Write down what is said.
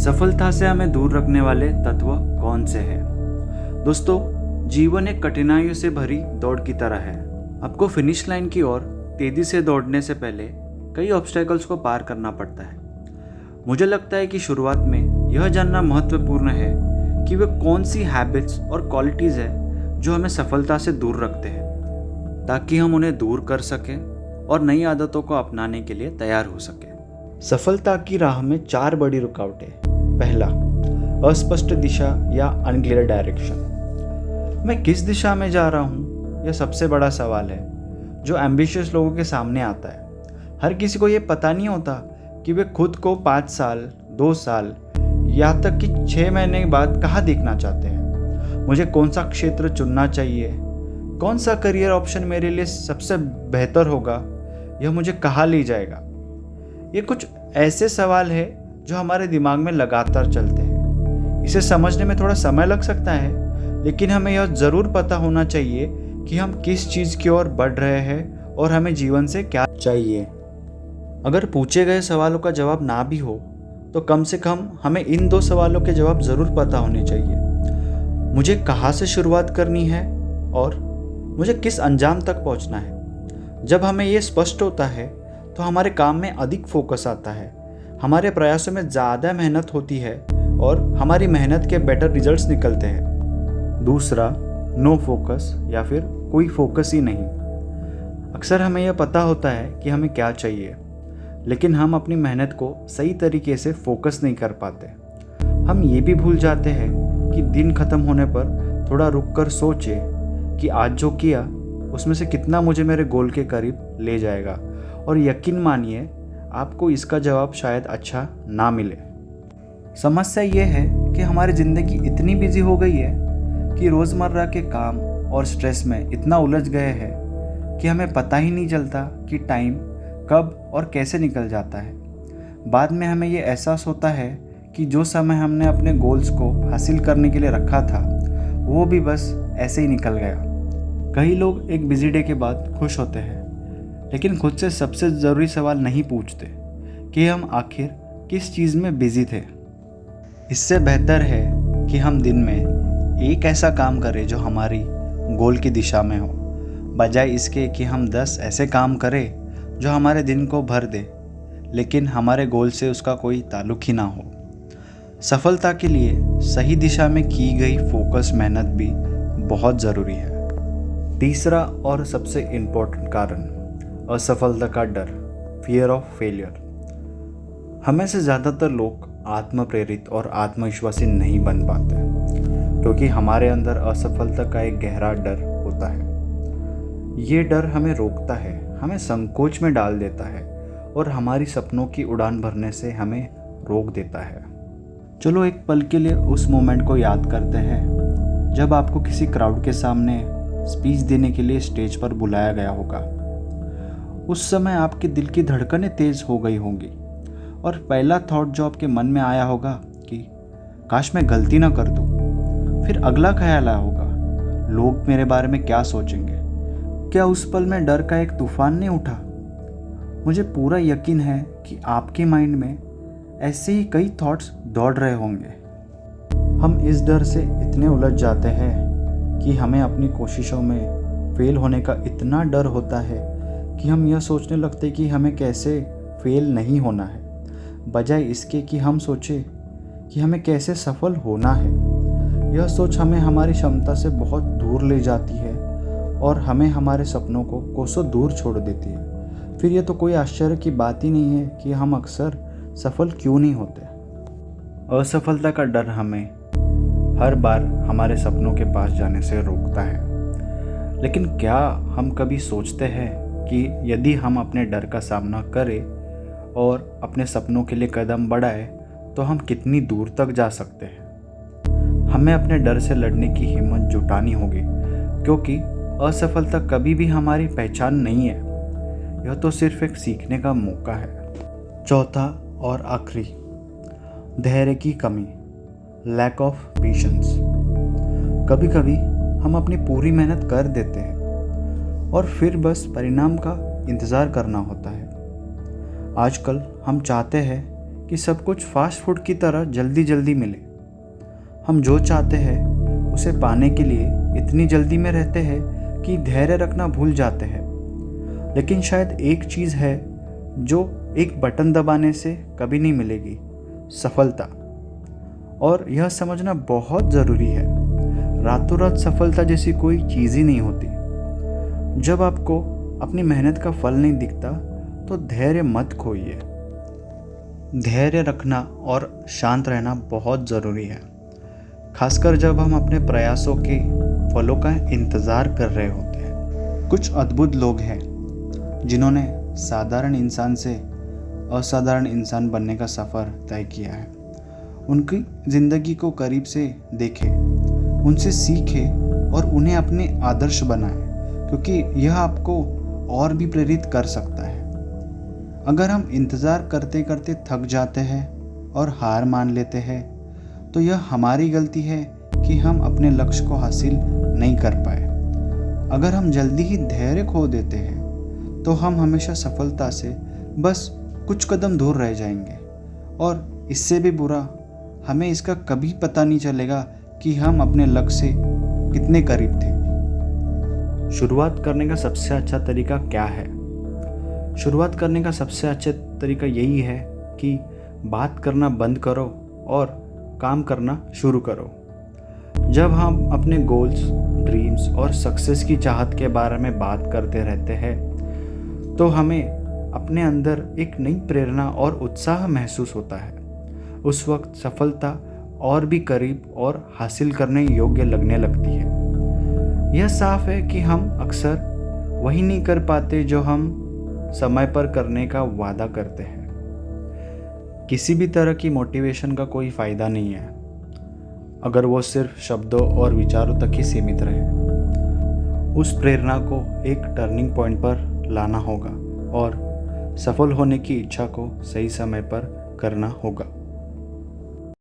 सफलता से हमें दूर रखने वाले तत्व कौन से हैं? दोस्तों, जीवन एक कठिनाइयों से भरी दौड़ की तरह है। आपको फिनिश लाइन की ओर तेजी से दौड़ने से पहले कई ऑब्स्टेकल्स को पार करना पड़ता है। मुझे लगता है कि शुरुआत में यह जानना महत्वपूर्ण है कि वे कौन सी हैबिट्स और क्वालिटीज़ है जो हमें सफलता से दूर रखते हैं, ताकि हम उन्हें दूर कर सकें और नई आदतों को अपनाने के लिए तैयार हो सकें। सफलता की राह में 4 बड़ी रुकावटें। पहला, अस्पष्ट दिशा या अनक्लियर डायरेक्शन। मैं किस दिशा में जा रहा हूँ, यह सबसे बड़ा सवाल है जो एम्बिशियस लोगों के सामने आता है। हर किसी को यह पता नहीं होता कि वे खुद को 5 साल, 2 साल या तक कि 6 महीने बाद कहाँ देखना चाहते हैं। मुझे कौन सा क्षेत्र चुनना चाहिए, कौन सा करियर ऑप्शन मेरे लिए सबसे बेहतर होगा, यह मुझे कहाँ ले जाएगा। ये कुछ ऐसे सवाल है जो हमारे दिमाग में लगातार चलते हैं। इसे समझने में थोड़ा समय लग सकता है, लेकिन हमें यह ज़रूर पता होना चाहिए कि हम किस चीज़ की ओर बढ़ रहे हैं और हमें जीवन से क्या चाहिए। अगर पूछे गए सवालों का जवाब ना भी हो तो कम से कम हमें इन 2 सवालों के जवाब ज़रूर पता होने चाहिए। मुझे कहाँ से शुरुआत करनी है और मुझे किस अंजाम तक पहुँचना है। जब हमें ये स्पष्ट होता है तो हमारे काम में अधिक फोकस आता है, हमारे प्रयासों में ज़्यादा मेहनत होती है और हमारी मेहनत के बेटर रिजल्ट्स निकलते हैं। दूसरा, नो फोकस या फिर कोई फोकस ही नहीं। अक्सर हमें यह पता होता है कि हमें क्या चाहिए, लेकिन हम अपनी मेहनत को सही तरीके से फोकस नहीं कर पाते। हम ये भी भूल जाते हैं कि दिन ख़त्म होने पर थोड़ा रुक कर सोचे कि आज जो किया उसमें से कितना मुझे मेरे गोल के करीब ले जाएगा, और यकीन मानिए आपको इसका जवाब शायद अच्छा ना मिले। समस्या ये है कि हमारी ज़िंदगी इतनी बिजी हो गई है कि रोज़मर्रा के काम और स्ट्रेस में इतना उलझ गए हैं कि हमें पता ही नहीं चलता कि टाइम कब और कैसे निकल जाता है। बाद में हमें ये एहसास होता है कि जो समय हमने अपने गोल्स को हासिल करने के लिए रखा था वो भी बस ऐसे ही निकल गया। कई लोग एक बिजी डे के बाद खुश होते हैं, लेकिन खुद से सबसे ज़रूरी सवाल नहीं पूछते कि हम आखिर किस चीज़ में बिजी थे। इससे बेहतर है कि हम दिन में एक ऐसा काम करें जो हमारी गोल की दिशा में हो, बजाय इसके कि हम 10 ऐसे काम करें जो हमारे दिन को भर दे, लेकिन हमारे गोल से उसका कोई ताल्लुक ही ना हो। सफलता के लिए सही दिशा में की गई फोकस मेहनत भी बहुत ज़रूरी है। तीसरा और सबसे इम्पोर्टेंट कारण, असफलता का डर, फियर ऑफ फेलियर। हमें से ज़्यादातर लोग आत्मप्रेरित और आत्मविश्वासी नहीं बन पाते क्योंकि हमारे अंदर असफलता का एक गहरा डर होता है। ये डर हमें रोकता है, हमें संकोच में डाल देता है और हमारी सपनों की उड़ान भरने से हमें रोक देता है। चलो एक पल के लिए उस मोमेंट को याद करते हैं जब आपको किसी क्राउड के सामने स्पीच देने के लिए स्टेज पर बुलाया गया होगा। उस समय आपके दिल की धड़कनें तेज़ हो गई होंगी और पहला थॉट जो आपके मन में आया होगा कि काश मैं गलती ना कर दूं। फिर अगला ख्याल आया होगा, लोग मेरे बारे में क्या सोचेंगे। क्या उस पल में डर का एक तूफान नहीं उठा? मुझे पूरा यकीन है कि आपके माइंड में ऐसे ही कई थॉट्स दौड़ रहे होंगे। हम इस डर से इतने उलझ जाते हैं कि हमें अपनी कोशिशों में फेल होने का इतना डर होता है कि हम यह सोचने लगते कि हमें कैसे फेल नहीं होना है, बजाय इसके कि हम सोचें कि हमें कैसे सफल होना है। यह सोच हमें हमारी क्षमता से बहुत दूर ले जाती है और हमें हमारे सपनों को कोसों दूर छोड़ देती है। फिर यह तो कोई आश्चर्य की बात ही नहीं है कि हम अक्सर सफल क्यों नहीं होते। असफलता का डर हमें हर बार हमारे सपनों के पास जाने से रोकता है, लेकिन क्या हम कभी सोचते हैं कि यदि हम अपने डर का सामना करें और अपने सपनों के लिए कदम बढ़ाएं तो हम कितनी दूर तक जा सकते हैं। हमें अपने डर से लड़ने की हिम्मत जुटानी होगी, क्योंकि असफलता कभी भी हमारी पहचान नहीं है, यह तो सिर्फ एक सीखने का मौका है। चौथा और आखिरी, धैर्य की कमी, लैक ऑफ पेशेंस। कभी कभी हम अपनी पूरी मेहनत कर देते हैं और फिर बस परिणाम का इंतज़ार करना होता है। आजकल हम चाहते हैं कि सब कुछ फास्ट फूड की तरह जल्दी जल्दी मिले। हम जो चाहते हैं उसे पाने के लिए इतनी जल्दी में रहते हैं कि धैर्य रखना भूल जाते हैं। लेकिन शायद एक चीज़ है जो एक बटन दबाने से कभी नहीं मिलेगी, सफलता। और यह समझना बहुत ज़रूरी है, रातों रात सफलता जैसी कोई चीज़ ही नहीं होती। जब आपको अपनी मेहनत का फल नहीं दिखता तो धैर्य मत खोइए। धैर्य रखना और शांत रहना बहुत ज़रूरी है, खासकर जब हम अपने प्रयासों के फलों का इंतज़ार कर रहे होते हैं। कुछ अद्भुत लोग हैं जिन्होंने साधारण इंसान से असाधारण इंसान बनने का सफ़र तय किया है। उनकी ज़िंदगी को करीब से देखें, उनसे सीखें और उन्हें अपने आदर्श बनाएं, क्योंकि यह आपको और भी प्रेरित कर सकता है। अगर हम इंतज़ार करते करते थक जाते हैं और हार मान लेते हैं तो यह हमारी गलती है कि हम अपने लक्ष्य को हासिल नहीं कर पाए। अगर हम जल्दी ही धैर्य खो देते हैं तो हम हमेशा सफलता से बस कुछ कदम दूर रह जाएंगे, और इससे भी बुरा, हमें इसका कभी पता नहीं चलेगा कि हम अपने लक्ष्य से कितने करीब थे। शुरुआत करने का सबसे अच्छा तरीका क्या है? शुरुआत करने का सबसे अच्छा तरीका यही है कि बात करना बंद करो और काम करना शुरू करो। जब हम अपने गोल्स, ड्रीम्स और सक्सेस की चाहत के बारे में बात करते रहते हैं तो हमें अपने अंदर एक नई प्रेरणा और उत्साह महसूस होता है। उस वक्त सफलता और भी करीब और हासिल करने योग्य लगने लगती है। यह साफ है कि हम अक्सर वही नहीं कर पाते जो हम समय पर करने का वादा करते हैं। किसी भी तरह की मोटिवेशन का कोई फ़ायदा नहीं है अगर वो सिर्फ शब्दों और विचारों तक ही सीमित रहे। उस प्रेरणा को एक टर्निंग पॉइंट पर लाना होगा और सफल होने की इच्छा को सही समय पर करना होगा।